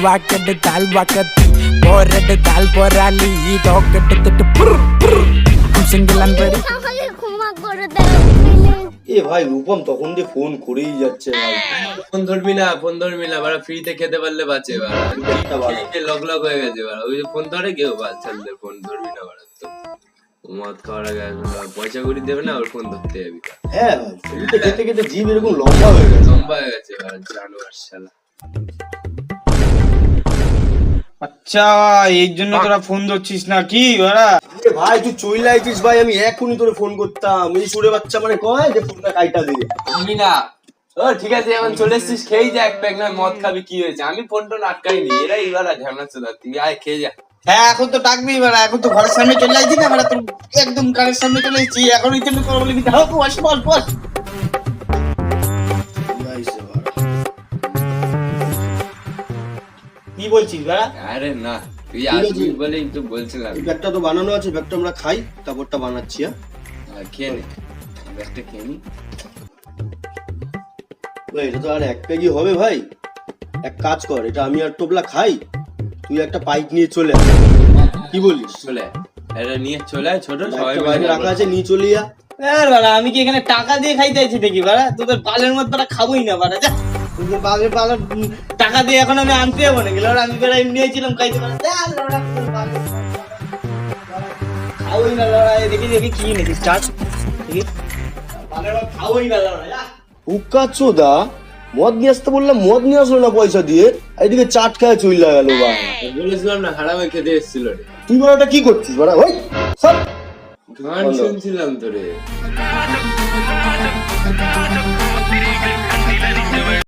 वाकड दाल वाकती पोरड दाल पोराली डॉकट हम सिंगल अनबड़ी ক্ষমা করে দাও এ ভাই রূপম তখন দিয়ে ফোন করেই যাচ্ছে ভাই। ফোন ধরবি না বাড়া ফ্রিতে খেতে পারলে বাঁচে বাড়া খেয়ে লগ লগ হয়ে গেছে বাড়া ওই যে ফোন ধরে কেউ বাচ্চাদের ফোন ধরবি না বাড়া তো মদ খাওয়ার আগে পয়সা করি দেবে না ওর ফোন ধরতে যাবি হ্যাঁ ভাই ফ্রিতে খেতে খেতে জিভ এরকম লম্বা হয়ে গেছে বাড়া জানোয়ার শালা। আচ্ছা এর জন্য তোরা ফোন ধরছিস না কি ওরা? আরে ভাই তুই চইলা আইছিস ভাই, আমি এখনই তোরে ফোন করতাম। এই সুরে বাচ্চা মানে কয় যে ফোনটা কাইটা দিয়ে আমি না ও ঠিক আছে এখন চলে এসছিস খেয়ে যা এক প্যাক না মদ খাবি কি হয়েছে আমি ফোনটা আটকাইনি এরা এবার ঝামেলা চলে তুই আয় খেয়ে যা। হ্যাঁ এখন তো ডাকবি এবার, এখন তো ঘরের সামনে চলে আসছি না এবার তোর একদম কানের সামনে চলে এসেছি এখন এই জন্য তোর বলে কি দাও বস বস বস। কি বলছিস বাড়া? আরে না তুই আসবি বলেই তো বলছিলাম। ব্যাগটা তো বানানো আছে, ব্যাগটা আমরা খাই তারপরটা বানাচ্ছি। খেয়ে নে ব্যাগটা খেয়ে নি। ভাই এটা তো আর এক প্যাকই হবে ভাই, এক কাজ কর এটা আমি আর টোপলা খাই, তুই একটা পাইপ নিয়ে চলে আয়। কি বলিস? চলে এটা নিয়ে চলে আয় ছোট সবাই বাইরে রাখা আছে, নিয়ে চলে যা। বাড়া আমি কি এখানে টাকা দিয়ে খাইতে আছি দেখি বাড়া? তোদের বালের মধ্যে বাড়া খাবোই না বাড়া যা। তোদের বালের বালের টাকা দিয়ে এখন আমি আনতে যাবো না গেলে আমি বেড়া নিয়েছিলাম খাইতে পারা খাবোই না লড়া। দেখি দেখি কি নিয়েছিস চাট দেখি খাবোই না লড়া যা। উকা চোদা মদ নিয়ে আসতে বললাম, মদ নিয়ে আসলো না পয়সা দিয়ে, এদিকে চাট খায় চইলা গেল। বা বলেছিলাম না হারামে খেতে এসেছিল রে। তুই বড়টা কি করছিস বড়া? ওই সব গান শুনছিলাম তোরে।